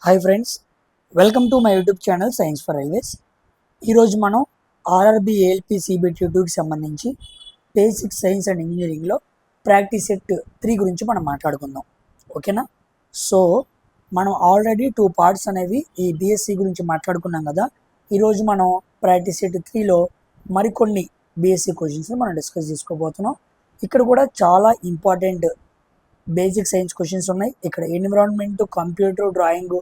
Hi friends, welcome to my YouTube channel science for railways. ఈరోజు మనం RRB ALP CBT 2కి సంబంధించి basic science and ఇంజనీరింగ్లో practice set 3 గురించి మనం మాట్లాడుకుందాం. ఓకేనా? సో మనం ఆల్రెడీ 2 పార్ట్స్ అనేవి ఈ బిఎస్సి గురించి మాట్లాడుకున్నాం కదా. ఈరోజు మనం ప్రాక్టీస్ సెట్ 3లో మరికొన్ని బిఎస్సి క్వశ్చన్స్ మనం డిస్కస్ చేసుకోబోతున్నాం. ఇక్కడ కూడా చాలా ఇంపార్టెంట్ బేసిక్ సైన్స్ క్వశ్చన్స్ ఉన్నాయి. ఇక్కడ ఎన్విరాన్మెంట్, కంప్యూటర్, డ్రాయింగ్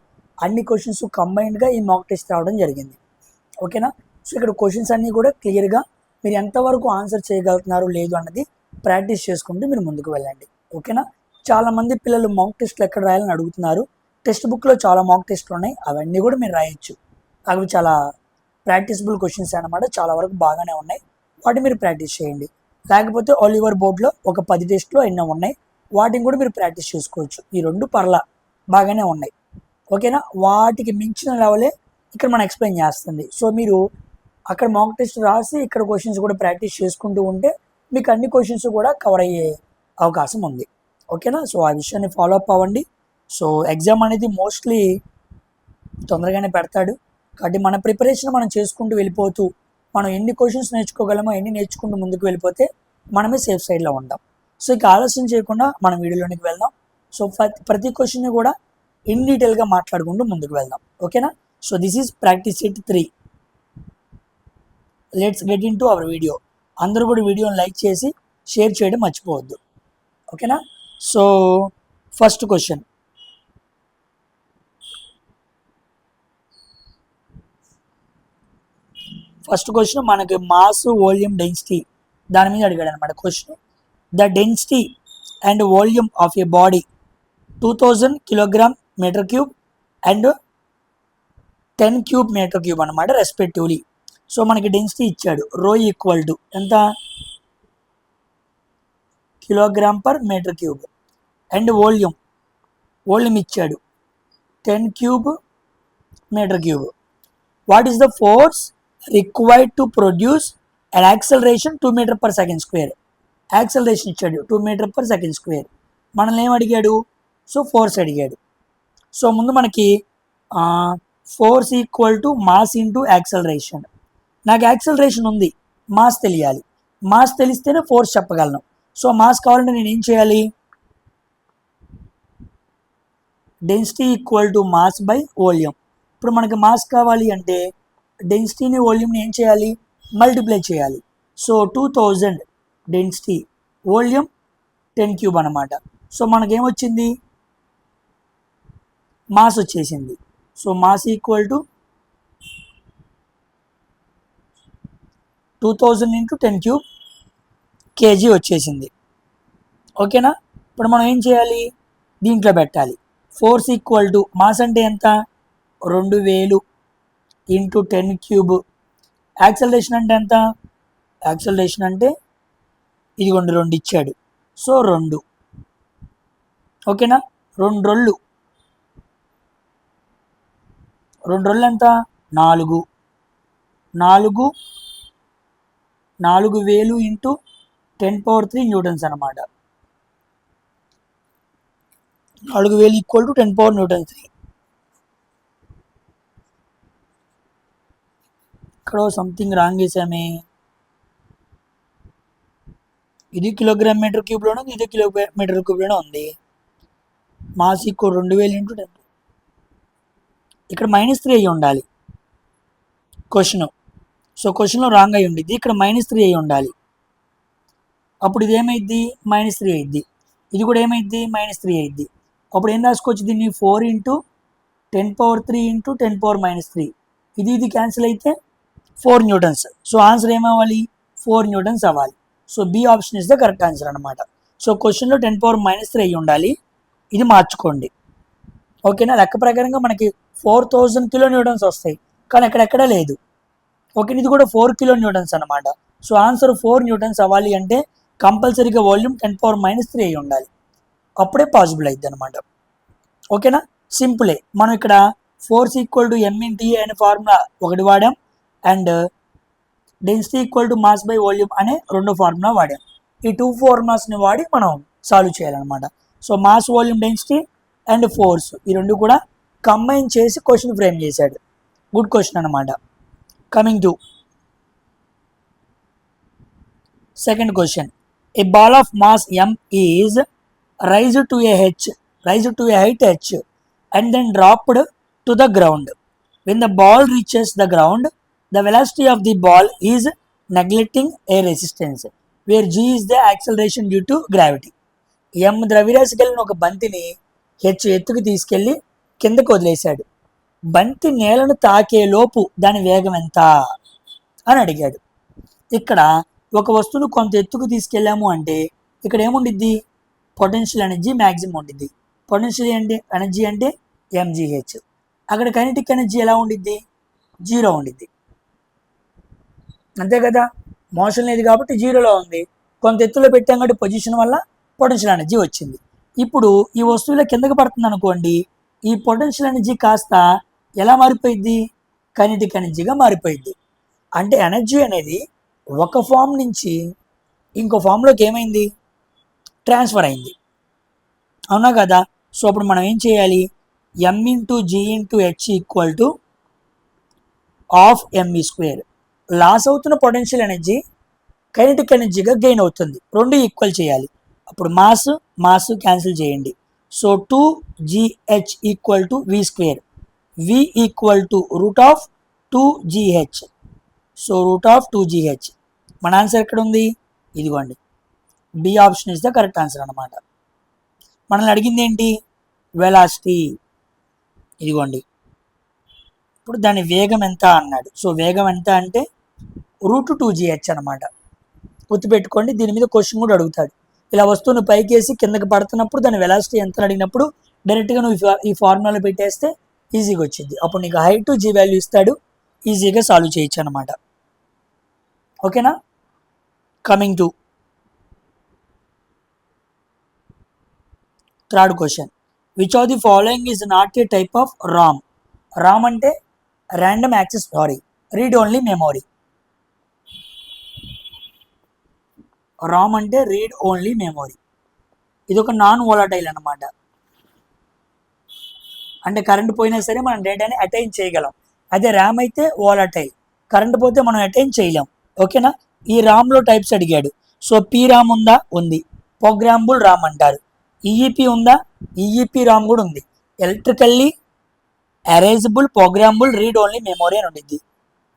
అన్ని క్వశ్చన్స్ కంబైన్డ్గా ఈ మాక్ టెస్ట్ రావడం జరిగింది. ఓకేనా? సో ఇక్కడ క్వశ్చన్స్ అన్నీ కూడా క్లియర్గా మీరు ఎంతవరకు ఆన్సర్ చేయగలుగుతున్నారు లేదు అన్నది ప్రాక్టీస్ చేసుకుంటూ మీరు ముందుకు వెళ్ళండి. ఓకేనా? చాలామంది పిల్లలు మాక్ టెస్ట్లు ఎక్కడ రాయాలని అడుగుతున్నారు. టెక్స్ట్ బుక్లో చాలా మాక్ టెస్ట్లు ఉన్నాయి, అవన్నీ కూడా మీరు రాయొచ్చు. అవి చాలా ప్రాక్టీసబుల్ క్వశ్చన్స్ అన్నమాట, చాలా వరకు బాగానే ఉన్నాయి. వాటిని మీరు ప్రాక్టీస్ చేయండి. లేకపోతే ఆలివర్ బోర్డ్లో ఒక 10 టెస్ట్లు ఎన్నో ఉన్నాయి, వాటిని కూడా మీరు ప్రాక్టీస్ చేసుకోవచ్చు. ఈ 2 పర్లా బాగానే ఉన్నాయి. ఓకేనా? వాటికి మించిన లెవెలే ఇక్కడ మనం ఎక్స్ప్లెయిన్ చేస్తుంది. సో మీరు అక్కడ మాక్ టెస్ట్ రాసి ఇక్కడ క్వశ్చన్స్ కూడా ప్రాక్టీస్ చేసుకుంటూ ఉంటే మీకు అన్ని క్వశ్చన్స్ కూడా కవర్ అయ్యే అవకాశం ఉంది. ఓకేనా? సో ఆ విషయాన్ని ఫాలో అప్ అవ్వండి. సో ఎగ్జామ్ అనేది మోస్ట్లీ తొందరగానే పెడతాడు కాబట్టి మన ప్రిపరేషన్ మనం చేసుకుంటూ వెళ్ళిపోతూ మనం ఎన్ని క్వశ్చన్స్ నేర్చుకోగలమో ఎన్ని నేర్చుకుంటూ ముందుకు వెళ్ళిపోతే మనమే సేఫ్ సైడ్లో ఉంటాం. సో ఇక ఆలస్యం చేయకుండా మనం వీడియోలోనికి వెళ్దాం. సో ప్రతి క్వశ్చన్ని కూడా ఇన్ డీటెయిల్గా మాట్లాడుకుంటూ ముందుకు వెళ్దాం. ఓకేనా? So this is practice set 3. Let's get into our video. అందరూ కూడా వీడియోని లైక్ చేసి షేర్ చేయడం మర్చిపోవద్దు. ఓకేనా? సో ఫస్ట్ క్వశ్చన్, మనకి మాస్, వాల్యూమ్, డెన్సిటీ దాని మీద అడిగాడు అనమాట question. The density and volume of a body 2000 kilogram metre cube and 10 cube metre cube అనమాట రెస్పెక్టివ్లీ. సో మనకి డెన్సిటీ ఇచ్చాడు, రో ఈక్వల్ టు ఎంత, kilogram per metre cube. And volume ఇచ్చాడు 10 cube metre cube. What is the force required to produce and acceleration 2 metre per second square. Acceleration ఇచ్చాడు 2 metre per second square. మనల్ని ఏం అడిగాడు? So force అడిగాడు. So ముందు మనకి force equal to mass into acceleration. నాకు acceleration ఉంది, mass తెలియాలి. మాస్ తెలిస్తేనే ఫోర్స్ చెప్పగలను. సో మాస్ కావాలంటే నేను ఏం చేయాలి? Density equal to mass by volume. ఇప్పుడు మనకి మాస్ కావాలి అంటే డెన్సిటీని వాల్యూమ్ని ఏం చేయాలి? మల్టిప్లై చేయాలి. సో 2000 డెన్సిటీ, వాల్యూమ్ 10 క్యూబ్ అనమాట. సో మనకేమొచ్చింది? మాస్ వచ్చేసింది. So mass equal to 2000 into 10 cube KG వచ్చేసింది. ఓకేనా? ఇప్పుడు మనం ఏం చేయాలి? దీంట్లో పెట్టాలి. ఫోర్స్ ఈక్వల్ టు మాస్ అంటే ఎంత, 2000 ఇంటూ 10 క్యూబ్. యాక్సలరేషన్ అంటే ఎంత? యాక్సలరేషన్ అంటే ఇదిగోండి 2 ఇచ్చాడు. సో 2. ఓకేనా? 2 రోళ్ళు ఎంత, 4. 4000 ఇంటూ 10³ న్యూటన్స్ అనమాట. 4000 ఈక్వల్ టు 10³ న్యూటన్స్ 3. ఇక్కడ సంథింగ్ రాంగ్ వేసామే. ఇది కిలోగ్రామ్ మీటర్ క్యూబ్లోనే ఉంది, ఇది కిలోమీటర్ క్యూబ్లోనే ఉంది. Mass equal 2000 into 10. ఇక్కడ -3 అయ్యి ఉండాలి క్వశ్చన్. సో క్వశ్చన్లో రాంగ్ అయ్యి ఉండిద్ది, ఇక్కడ -3 అయ్యి ఉండాలి. అప్పుడు ఇది ఏమైద్ది? -3 అయింది. ఇది కూడా ఏమైద్ది? -3 అయింది. అప్పుడు ఏం రాసుకోవచ్చు దీన్ని? 4 ఇంటూ 10³ ఇంటూ 10⁻³ ఇది క్యాన్సిల్ అయితే 4 న్యూటన్స్. సో ఆన్సర్ ఏమవ్వాలి? 4 న్యూటన్స్ అవ్వాలి. So B option is the correct answer అనమాట. సో క్వశ్చన్లో 10⁻³ అయ్యి ఉండాలి, ఇది మార్చుకోండి. ఓకేనా? లెక్క ప్రకారంగా మనకి 4000 కిలో న్యూటన్స్ వస్తాయి, కానీ ఎక్కడెక్కడ లేదు. ఓకే, ఇది కూడా 4 కిలో న్యూటన్స్ అనమాట. సో ఆన్సర్ 4 న్యూటన్స్ అవ్వాలి అంటే కంపల్సరీగా వాల్యూమ్ 10⁻³ అయ్యి ఉండాలి, అప్పుడే పాసిబుల్ అయింది అనమాట. ఓకేనా? సింపులే. మనం ఇక్కడ ఫోర్స్ ఈక్వల్ టు MTA అనే ఫార్ములా ఒకటి వాడాం, and density equal to mass by volume అనే 2 ఫార్ములా వాడాం. ఈ 2 ఫార్ములాస్ని వాడి మనం సాల్వ్ చేయాలన్నమాట. So mass, volume, density and force ఈ 2 కూడా కంబైన్ చేసి క్వశ్చన్ ఫ్రేమ్ చేశాడు. గుడ్ క్వశ్చన్ అనమాట. Coming to second question. A ball of mass m is raise to a height h and then dropped to the ground. When the ball reaches the ground, the velocity of the ball is neglecting a resistance where g is the acceleration due to gravity. m ద్రవ్యరాశి కలిగిన ఒక బంతిని h ఎత్తుకు తీసుకెళ్లి కిందకు వదిలేశాడు. బంతి నేలను తాకే లోపు దాని వేగం ఎంత అని అడిగాడు. ఇక్కడ ఒక వస్తువును కొంత ఎత్తుకు తీసుకెళ్ళాము అంటే ఇక్కడ ఏముండిద్ది? పొటెన్షియల్ ఎనర్జీ మ్యాక్సిమం ఉండిద్ది. పొటెన్షియల్ ఎనర్జీ అంటే mgh. అక్కడ కైనెటిక్ ఎనర్జీ ఎలా ఉండిద్ది? 0 ఉండిద్ది. అంతే కదా, మోషన్ లేదు కాబట్టి 0లో ఉంది. కొంత ఎత్తులో పెట్టాం కాబట్టి పొజిషన్ వల్ల పొటెన్షియల్ ఎనర్జీ వచ్చింది. ఇప్పుడు ఈ వస్తువులో కిందకి పడుతుంది అనుకోండి, ఈ పొటెన్షియల్ ఎనర్జీ కాస్త ఎలా మారిపోయింది? కైనెటిక్ ఎనర్జీగా మారిపోయింది. అంటే ఎనర్జీ అనేది ఒక ఫామ్ నుంచి ఇంకో ఫామ్లోకి ఏమైంది? ట్రాన్స్ఫర్ అయింది. అవునా కదా? సో అప్పుడు మనం ఏం చేయాలి? m into g into h equal to half me². Loss అవుతున్న పొటెన్షియల్ ఎనర్జీ కైనెటిక్ ఎనర్జీగా గెయిన్ అవుతుంది. రెండు ఈక్వల్ చేయాలి. అప్పుడు మాస్ క్యాన్సిల్ చేయండి. So 2gh equal to v². v equal to root of 2gh. So root of 2gh. మన answer ఎక్కడ ఉంది? ఇదిగోండి, B option is the correct answer అనమాట. మనల్ని అడిగింది ఏంటి? వెలాసిటీ. ఇదిగోండి, ఇప్పుడు దాని వేగం ఎంత అన్నాడు. సో వేగం ఎంత అంటే రూట్ 2gh అనమాట. గుర్తుపెట్టుకోండి, దీని మీద క్వశ్చన్ కూడా అడుగుతాడు. ఇలా వస్తువును పైకేసి కిందకి పడుతున్నప్పుడు దాని వెలాసిటీ ఎంత అడిగినప్పుడు డైరెక్ట్గా నువ్వు ఈ ఫార్ములాలో పెట్టేస్తే ఈజీగా వచ్చింది. అప్పుడు నీకు హైట్ జీ వాల్యూ ఇస్తాడు, ఈజీగా సాల్వ్ చేయొచ్చు అనమాట. ఓకేనా? Coming to third question. Which of the following is not a type of RAM? RAM అంటే random access memory, read only memory. RAM అంటే రీడ్ ఓన్లీ మెమరీ. ఇది ఒక నాన్ వోలటైల్ అనమాట. అంటే కరెంట్ పోయినా సరే మనం డేటాని అటైన్ చేయగలం. అదే ర్యామ్ అయితే వోలటైల్, కరెంట్ పోతే మనం అటైన్ చేయలేం. ఓకేనా? ఈ రామ్లో టైప్స్ అడిగాడు. సో పీ రామ్ ఉందా? ఉంది. ప్రోగ్రామబుల్ రామ్ అంటారు. ఈఈపి ఉందా? ఈఈపి రామ్ కూడా ఉంది. Electrically erasable programmable read only memory అని ఉండిద్ది.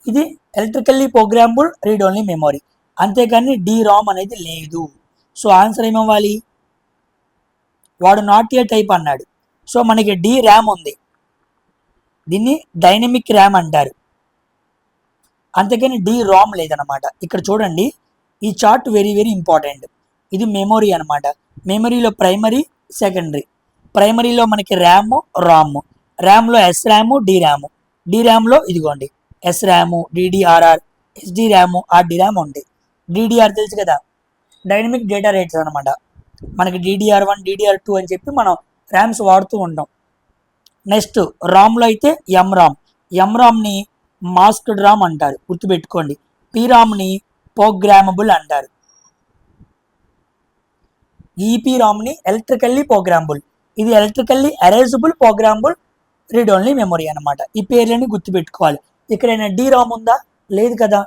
ఇది electrically programmable read only memory, అంతేకాని డి రామ్ అనేది లేదు. సో ఆన్సర్ ఏమవ్వాలి? వాడు నాట్ ఏ టైప్ అన్నాడు. సో మనకి డి ర్యామ్ ఉంది, దీన్ని డైనమిక్ ర్యామ్ అంటారు, అంతేకాని డి రామ్ లేదనమాట. ఇక్కడ చూడండి, ఈ చార్ట్ వెరీ వెరీ ఇంపార్టెంట్. ఇది మెమొరీ అనమాట. మెమరీలో ప్రైమరీ, సెకండరీ. ప్రైమరీలో మనకి ర్యామ్, రామ్. ర్యామ్లో ఎస్ ర్యాము, డి ర్యాము. డి ర్యామ్లో ఇదిగోండి SRAM, DDR, SDRAM, RDRAM ఉంది. డిడిఆర్ తెలుసు కదా, డైనమిక్ డేటా రేట్స్ అనమాట. మనకి డిడిఆర్1, డిడిఆర్2 అని చెప్పి మనం ర్యామ్స్ వాడుతూ ఉంటాం. నెక్స్ట్ రామ్లో అయితే ఎంరామ్ని మాస్క్డ్ రామ్ అంటారు, గుర్తుపెట్టుకోండి. పీరామ్ని ప్రోగ్రామబుల్ అంటారు. ఈపీ రామ్ని ఎలక్ట్రికల్లీ ప్రోగ్రామబుల్. ఇది electrically erasable programmable read only memory అనమాట. ఈ పేర్లని గుర్తుపెట్టుకోవాలి. ఇక్కడైనా డి రామ్ ఉందా? లేదు కదా,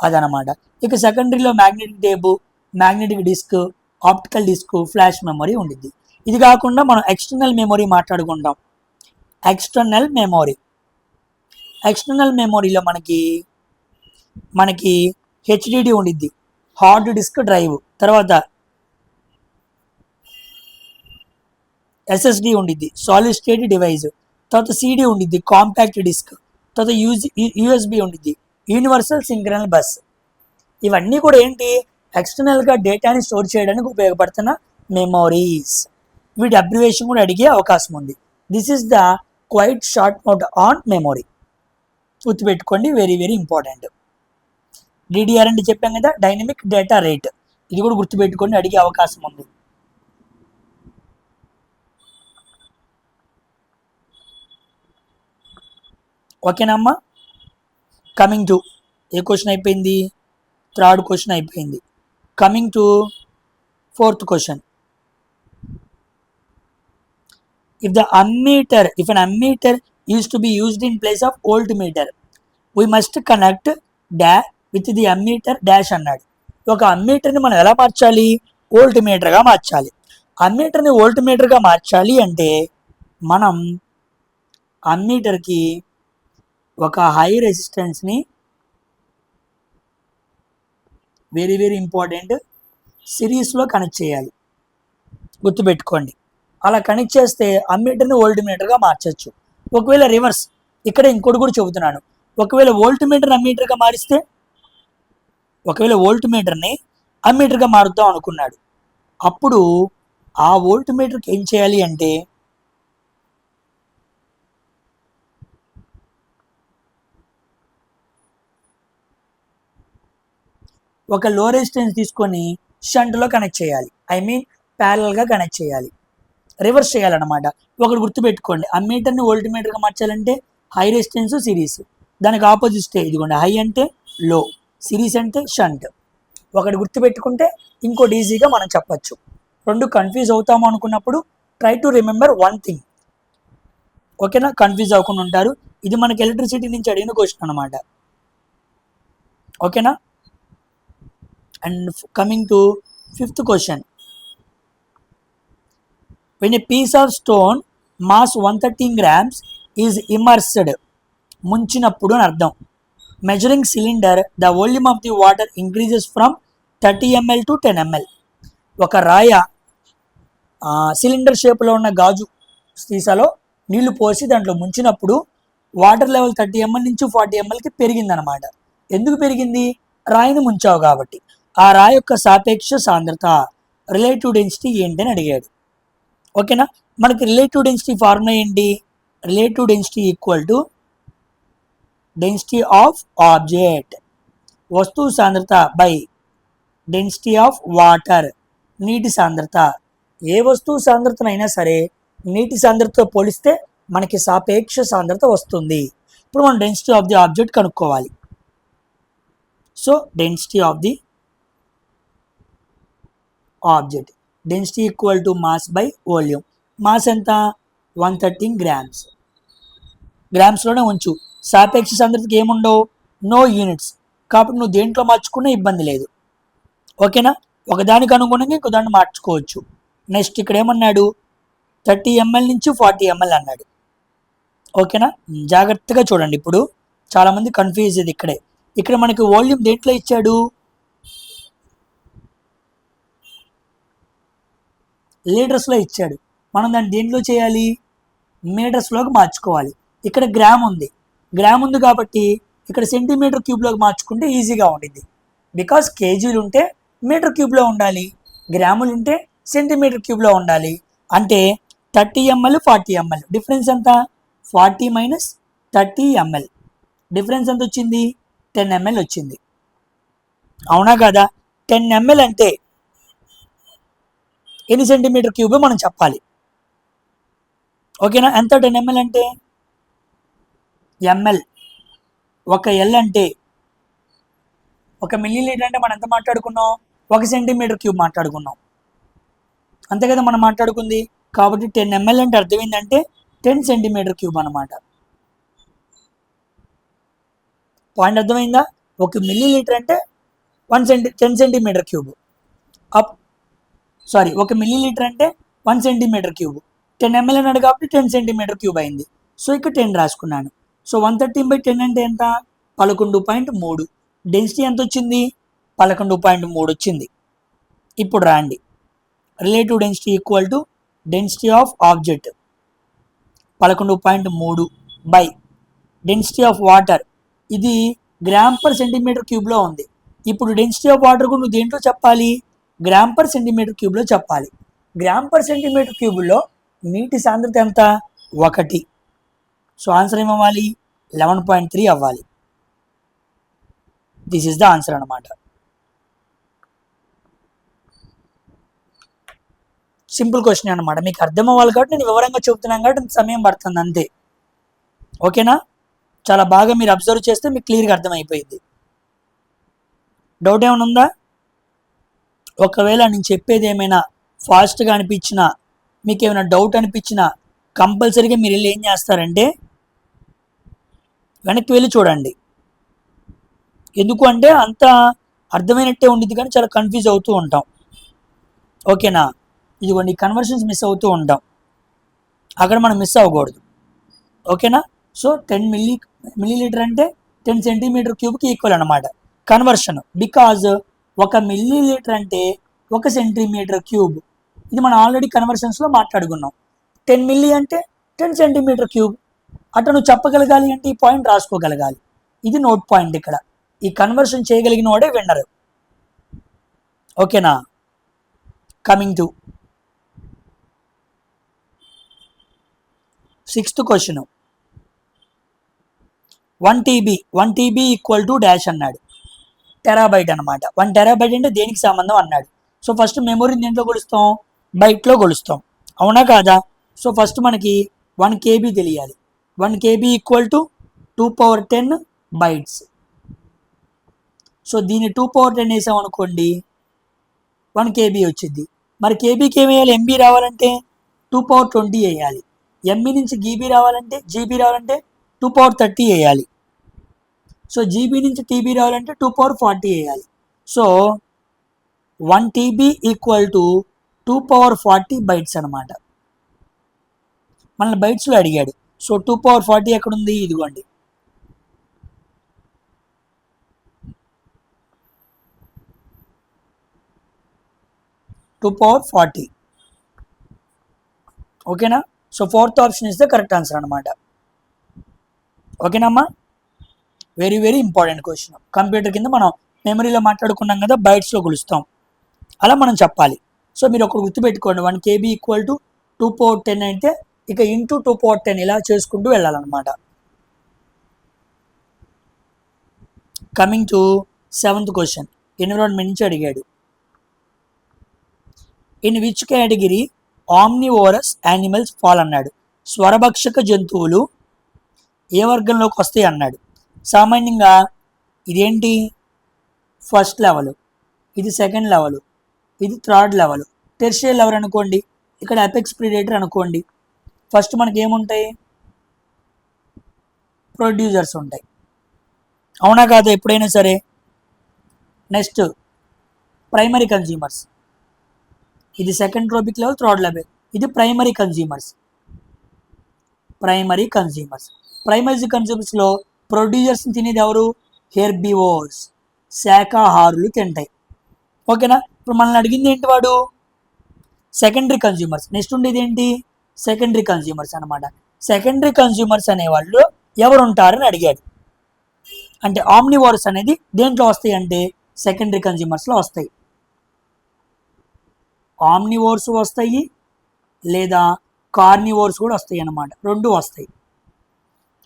అదనమాట. ఇక సెకండరీలో magnetic tape, magnetic disk, optical disk, flash memory ఉండిద్ది. ఇది కాకుండా మనం ఎక్స్టర్నల్ మెమరీ మాట్లాడుకుంటాం. ఎక్స్టర్నల్ మెమరీలో మనకి హెచ్డిడి ఉండిద్ది, హార్డ్ డిస్క్ డ్రైవ్. తర్వాత ఎస్ఎస్డి ఉండిద్ది, సాలిడ్ స్టేట్ డివైజ్. తర్వాత సిడి ఉండిద్ది, కాంపాక్ట్ డిస్క్. తర్వాత యూఎస్బి ఉండిద్ది, యూనివర్సల్ సింక్రనల్ బస్. ఇవన్నీ కూడా ఏంటి? ఎక్స్టర్నల్గా డేటాని స్టోర్ చేయడానికి ఉపయోగపడుతున్న మెమోరీస్. వీటి అబ్రివేషన్ కూడా అడిగే అవకాశం ఉంది. This is the quite short note on memory. గుర్తుపెట్టుకోండి, వెరీ వెరీ ఇంపార్టెంట్. డిడిఆర్ అంటే చెప్పాం కదా, డైనమిక్ డేటా రేట్. ఇది కూడా గుర్తుపెట్టుకోండి, అడిగే అవకాశం ఉంది. ఓకేనమ్మా? కమింగ్ టు ఏ క్వశ్చన్ అయిపోయింది? థర్డ్ క్వశ్చన్ అయిపోయింది. Coming to fourth question. If an ammeter is to be used in place of voltmeter, we must connect with the ammeter dash అన్నాడు. ఒక అమ్మీటర్ని మనం ఎలా మార్చాలి? వోల్ట్ మీటర్గా మార్చాలి. అమ్మీటర్ని వోల్ట్ మీటర్గా మార్చాలి అంటే మనం అమ్మీటర్కి ఒక హై రెసిస్టెన్స్ని, వెరీ వెరీ ఇంపార్టెంట్, సిరీస్లో కనెక్ట్ చేయాలి. గుర్తుపెట్టుకోండి. అలా కనెక్ట్ చేస్తే అమ్మీటర్ని వోల్ట్ మీటర్గా మార్చచ్చు. ఒకవేళ రివర్స్, ఇక్కడ ఇంకోటి కూడా చెబుతున్నాను, ఒకవేళ వోల్ట్ మీటర్ అమ్మీటర్గా మారిస్తే, ఒకవేళ వోల్ట్ మీటర్ని అమ్మీటర్గా మారుద్దాం అనుకున్నాడు, అప్పుడు ఆ వోల్ట్ మీటర్కి ఏం చేయాలి అంటే ఒక లో రెసిస్టెన్స్ తీసుకొని షంట్లో కనెక్ట్ చేయాలి. ఐ మీన్ ప్యారలల్గా కనెక్ట్ చేయాలి. రివర్స్ చేయాలన్నమాట. ఒకటి గుర్తుపెట్టుకోండి, అమ్మీటర్ని వోల్ట్ మీటర్గా మార్చాలంటే హై రెసిస్టెన్స్, సిరీస్. దానికి ఆపోజిట్ ఇదిగోండి, హై అంటే లో, సిరీస్ అంటే షంట్. ఒకటి గుర్తుపెట్టుకుంటే ఇంకోటి ఈజీగా మనం చెప్పచ్చు. రెండు కన్ఫ్యూజ్ అవుతాము అనుకున్నప్పుడు try to remember one thing. ఓకేనా? కన్ఫ్యూజ్ అవ్వకుండా ఉంటారు. ఇది మనకి ఎలక్ట్రిసిటీ నుంచి అడిగిన క్వశ్చన్ అనమాట. ఓకేనా? And coming to fifth question. When a piece of stone mass 113 grams is immersed, ముంచినప్పుడు అని అర్థం. Measuring cylinder, the volume of the water increases from 30 ml to 10 ml. ఒక రాయ సిలిండర్ షేప్లో ఉన్న గాజు సీసాలో నీళ్లు పోసి దాంట్లో ముంచినప్పుడు వాటర్ లెవెల్ 30 ml నుంచి 40 mlకి పెరిగిందనమాట. ఎందుకు పెరిగింది? రాయిని ముంచావు కాబట్టి. ఆ రాయి యొక్క సాపేక్ష సాంద్రత, రిలేటివ్ డెన్సిటీ ఏంటి అని అడిగాడు. ఓకేనా? మనకి రిలేటివ్ డెన్సిటీ ఫార్ములా ఏంటి? Relative density equal to density of object, వస్తువు సాంద్రత బై డెన్సిటీ ఆఫ్ వాటర్, నీటి సాంద్రత. ఏ వస్తువు సాంద్రతనైనా సరే నీటి సాంద్రతతో పోలిస్తే మనకి సాపేక్ష సాంద్రత వస్తుంది. ఇప్పుడు మనం డెన్సిటీ ఆఫ్ ది ఆబ్జెక్ట్ కనుక్కోవాలి. So density of the object, density equal to mass by volume. Mass ఎంత? 113 grams. గ్రామ్స్లోనే ఉంచు. సాపేక్ష సాంద్రతకి ఏముండవు? No units. కాబట్టి నువ్వు దేంట్లో మార్చుకున్నా ఇబ్బంది లేదు. ఓకేనా? ఒకదానికి అనుగుణంగా ఇంకో దాన్ని మార్చుకోవచ్చు. నెక్స్ట్ ఇక్కడ ఏమన్నాడు? 30 ml నుంచి 40 ml అన్నాడు. ఓకేనా? జాగ్రత్తగా చూడండి. ఇప్పుడు చాలామంది కన్ఫ్యూజ్ ఇది ఇక్కడే. ఇక్కడ మనకి వాల్యూమ్ దేంట్లో ఇచ్చాడు? లీటర్స్లో ఇచ్చాడు. మనం దాన్ని దేంట్లో చేయాలి? మీటర్స్లోకి మార్చుకోవాలి. ఇక్కడ గ్రామ్ ఉంది, గ్రామ్ ఉంది కాబట్టి ఇక్కడ సెంటీమీటర్ క్యూబ్లోకి మార్చుకుంటే ఈజీగా ఉండిద్ది. బికాస్ కేజీలు ఉంటే మీటర్ క్యూబ్లో ఉండాలి, గ్రాములు ఉంటే సెంటీమీటర్ క్యూబ్లో ఉండాలి. అంటే 30 ml 40 ml డిఫరెన్స్ ఎంత? 40 మైనస్ 30 ml డిఫరెన్స్ ఎంత వచ్చింది? 10 ml వచ్చింది. అవునా కదా? 10 ml అంటే ఎన్ని సెంటీమీటర్ క్యూబ్ మనం చెప్పాలి. ఓకేనా? ఎంత 10 ml అంటే? ఎంఎల్. ఒక ఎల్ అంటే, ఒక మిల్లీ లీటర్ అంటే మనం ఎంత మాట్లాడుకున్నాం? 1 సెంటీమీటర్ క్యూబ్ మాట్లాడుకున్నాం. అంతే కదా మనం మాట్లాడుకుంది. కాబట్టి 10 ml అంటే అర్థం ఏంటంటే 10 సెంటీమీటర్ క్యూబ్ అనమాట. పాయింట్ అర్థమైందా? 1 మిల్లీ లీటర్ అంటే 10 సెంటీమీటర్ క్యూబ్. 1 మిల్లీ లీటర్ అంటే 1 సెంటీమీటర్ క్యూబ్. 10 ml అన్నాడు కాబట్టి 10 సెంటీమీటర్ క్యూబ్ అయింది. సో ఇక్కడ 10 రాసుకున్నాను. సో 113/10 అంటే ఎంత? 11.3. డెన్సిటీ ఎంత వచ్చింది? 11.3 వచ్చింది. ఇప్పుడు రాండి. Relative density equal to density of object 11.3 by density of water. ఇది గ్రామ్ పర్ సెంటీమీటర్ క్యూబ్లో ఉంది. ఇప్పుడు డెన్సిటీ ఆఫ్ వాటర్ కూడా నువ్వు దేంట్లో చెప్పాలి? గ్రామ్ పర్ సెంటీమీటర్ క్యూబ్లో చెప్పాలి. గ్రామ్ పర్ సెంటీమీటర్ క్యూబ్లో నీటి సాంద్రత ఎంత? 1. సో ఆన్సర్ ఏమవ్వాలి? 11.3 అవ్వాలి. దిస్ ఈస్ ద ఆన్సర్ అనమాట. సింపుల్ క్వశ్చన్ అనమాట. మీకు అర్థం అవ్వాలి కాబట్టి నేను వివరంగా చెబుతున్నాను కాబట్టి సమయం పడుతుంది అంతే. ఓకేనా? చాలా బాగా మీరు అబ్జర్వ్ చేస్తే మీకు క్లియర్గా అర్థమైపోయింది. డౌట్ ఏమైనా ఉందా? ఒకవేళ నేను చెప్పేది ఏమైనా ఫాస్ట్గా అనిపించినా, మీకు ఏమైనా డౌట్ అనిపించినా కంపల్సరీగా మీరు వెళ్ళి ఏం చేస్తారంటే వెనక్కి వెళ్ళి చూడండి. ఎందుకు అంటే అంత అర్థమైనట్టే ఉండిద్ది కానీ చాలా కన్ఫ్యూజ్ అవుతూ ఉంటాం. ఓకేనా, ఇదిగోండి కన్వర్షన్స్ మిస్ అవుతూ ఉంటాం, అక్కడ మనం మిస్ అవ్వకూడదు. ఓకేనా, సో 10 మిల్లీలీటర్ అంటే 10 సెంటీమీటర్ క్యూబ్కి ఈక్వల్ అనమాట కన్వర్షన్. బికాజ్ 1 మిల్లీలీటర్ అంటే 1 సెంటీమీటర్ క్యూబ్. ఇది మనం ఆల్రెడీ కన్వర్షన్స్లో మాట్లాడుకున్నాం. 10 మిల్లీ అంటే 10 సెంటీమీటర్ క్యూబ్. అట్లా నువ్వు చెప్పగలగాలి అంటే ఈ పాయింట్ రాసుకోగలగాలి. ఇది నోట్ పాయింట్. ఇక్కడ ఈ కన్వర్షన్ చేయగలిగిన వాడే విన్నర్. ఓకేనా, coming to 6th question. 1 TB equal to dash అన్నాడు. టెరాబైట్ అనమాట. 1 టెరాబైట్ అంటే దేనికి సంబంధం అన్నాడు. సో ఫస్ట్ మెమొరీని దేంట్లో కొలుస్తాం, బైట్లో కొలుస్తాం, అవునా కాదా? సో ఫస్ట్ మనకి 1 KB తెలియాలి. 1 KB equal to 2^10 bytes. So దీన్ని 2^10 వేసాం అనుకోండి 1 KB వచ్చింది. మరి కేబీకి ఏమి వేయాలి, ఎంబీ రావాలంటే 2^20 వేయాలి. ఎంబీ నుంచి జీబీ రావాలంటే 2^30 వేయాలి. సో జీబీ నుంచి టీబీ రావాలంటే 2^40 వేయాలి. So 1 TB equal to 2^40 bytes అనమాట. మనల్ని బైట్స్లో అడిగాడు. సో 2^40 ఎక్కడుంది, ఇదిగోండి. (2^40). ఓకేనా, so 4th option is the correct answer అనమాట. ఓకేనమ్మా, very very important question. Computer కింద మనం మెమరీలో మాట్లాడుకున్నాం కదా, బైట్స్లో కొలుస్తాం, అలా మనం చెప్పాలి. సో మీరు ఒకటి గుర్తుపెట్టుకోండి, 1 KB ఈక్వల్ టు 2^10 అయితే ఇక ఇంటూ 2^10 ఇలా చేసుకుంటూ వెళ్ళాలన్నమాట. Coming to 7th question, environment నుంచి అడిగాడు. In which category omnivorous animals fall అన్నాడు. స్వరభక్షక జంతువులు ఏ వర్గంలోకి వస్తాయి అన్నాడు. సామాన్యంగా ఇదేంటి, ఫస్ట్ లెవెల్, ఇది సెకండ్ లెవెల్, ఇది థర్డ్ లెవెల్, టెర్షియరీ లెవెల్ అనుకోండి. ఇక్కడ అపెక్స్ ప్రిడేటర్ అనుకోండి. ఫస్ట్ మనకి ఏముంటాయి, ప్రొడ్యూసర్స్ ఉంటాయి, అవునా కాదా ఎప్పుడైనా సరే. నెక్స్ట్ ప్రైమరీ కన్జ్యూమర్స్, ఇది second tropic level, third level, ఇది ప్రైమరీ కన్జ్యూమర్స్. ప్రైమరీ కన్జ్యూమర్స్లో ప్రొడ్యూసర్స్ని తినేది ఎవరు, హెర్బివోర్స్, శాకాహారులు తింటాయి. ఓకేనా, ఇప్పుడు మనల్ని అడిగింది ఏంటి, వాడు సెకండరీ కన్జ్యూమర్స్. నెక్స్ట్ ఉండేది ఏంటి, సెకండరీ కన్జ్యూమర్స్ అనమాట. సెకండరీ కన్జ్యూమర్స్ అనేవాళ్ళు ఎవరు ఉంటారని అడిగాడు. అంటే ఆమ్నివోరస్ అనేది దేంట్లో వస్తాయి అంటే సెకండరీ కన్జ్యూమర్స్లో వస్తాయి. ఆమ్నివోర్స్ వస్తాయి లేదా కార్నివోర్స్ కూడా వస్తాయి అన్నమాట, రెండు వస్తాయి.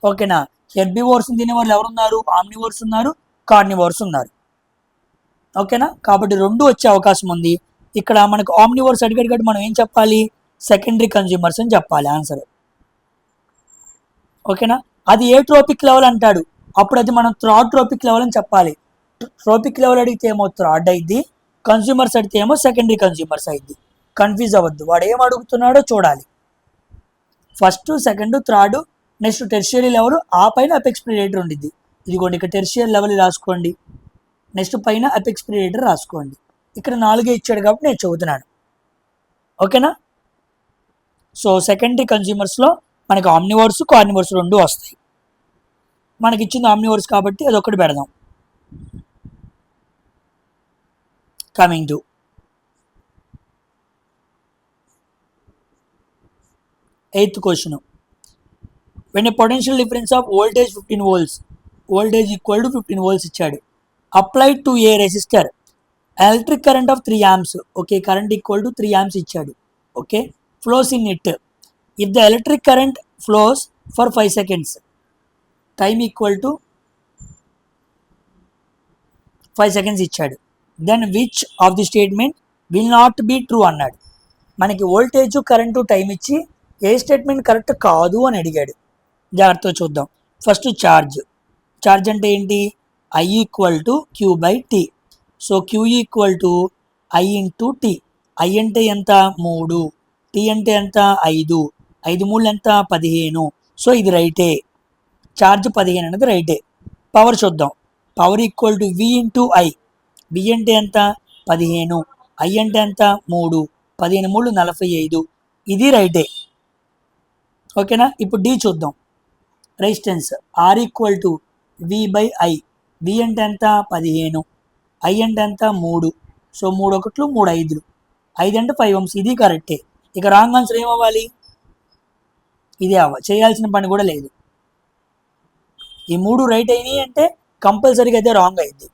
ఓకేనా, హెర్బివోర్స్ తినేవాళ్ళు ఎవరున్నారు, ఆమ్నివోర్స్ ఉన్నారు, కార్నివోర్స్ ఉన్నారు. ఓకేనా, కాబట్టి రెండు వచ్చే అవకాశం ఉంది. ఇక్కడ మనకు ఆమ్నివోర్స్ అడిగేటప్పుడు మనం ఏం చెప్పాలి, సెకండరీ కన్జ్యూమర్స్ అని చెప్పాలి ఆన్సర్. ఓకేనా, అది ఏ ట్రోపిక్ లెవెల్ అంటాడు, అప్పుడు అది మనం థర్డ్ ట్రోపిక్ లెవెల్ అని చెప్పాలి. ట్రోపిక్ లెవెల్ అడిగితే ఏమో థర్డ్ అయింది, కన్జ్యూమర్స్ అడిగితే ఏమో సెకండరీ కన్జ్యూమర్స్ అయింది. కన్ఫ్యూజ్ అవ్వద్దు, వాడు ఏం అడుగుతున్నాడో చూడాలి. First, second, third, next tertiary level, ఆ పైన అపెక్స్ ప్రిడేటర్ ఉండిద్ది. ఇదిగోండి ఇక్కడ టెర్షియరీ లెవెల్ రాసుకోండి, నెక్స్ట్ పైన అపెక్స్ ప్రిడేటర్ రాసుకోండి. ఇక్కడ 4 ఇచ్చాడు కాబట్టి నేను చదువుతున్నాను. ఓకేనా, సో సెకండరీ కన్జ్యూమర్స్లో మనకి ఆమ్నివోర్స్, కార్నివోర్స్ రెండు వస్తాయి. మనకి ఇచ్చింది ఆమ్నివోర్స్ కాబట్టి అదొకటి పెడదాం. Coming to 8th question. When a potential difference of voltage 15 volts, voltage equal to 15 volts ఇచ్చాడు. Applied to a resistor, electric current of 3 amps. Okay, current equal to 3 amps ఇచ్చాడు. Okay, flows in it. If the electric current flows for 5 seconds, time equal to 5 seconds ఇచ్చాడు. Then which of the statement will not be true అన్నాడు. మనకి voltage, current, time ఇచ్చి ఏ statement correct కాదు అని అడిగాడు. జాగ్రత్తగా చూద్దాం. ఫస్ట్ ఛార్జ్ అంటే ఏంటి, I equal to Q/T. So Q equal to I into T. I అంటే ఎంత 3, T అంటే ఎంత 5, 5 మూడు ఎంత 15. సో ఇది రైటే, ఛార్జ్ 15 అనేది రైటే. పవర్ చూద్దాం. Power equal to V into I. V అంటే ఎంత 15, ఐ అంటే ఎంత 3, 15 మూడు 45. ఇది రైటే. ఓకేనా. ఇప్పుడు డి చూద్దాం. Resistance R equal to V by I. V అంటే ఎంత 15, ఐ అంటే ఎంత 3. సో 3 1 3 5, 5 అంటే 5 ohms. ఇది కరెక్టే. ఇక రాంగ్ ఆన్సర్ ఏమవ్వాలి? ఇది చేయాల్సిన పని కూడా లేదు. ఈ 3 రైట్ అయినాయి అంటే కంపల్సరీగా అయితే రాంగ్ అయింది.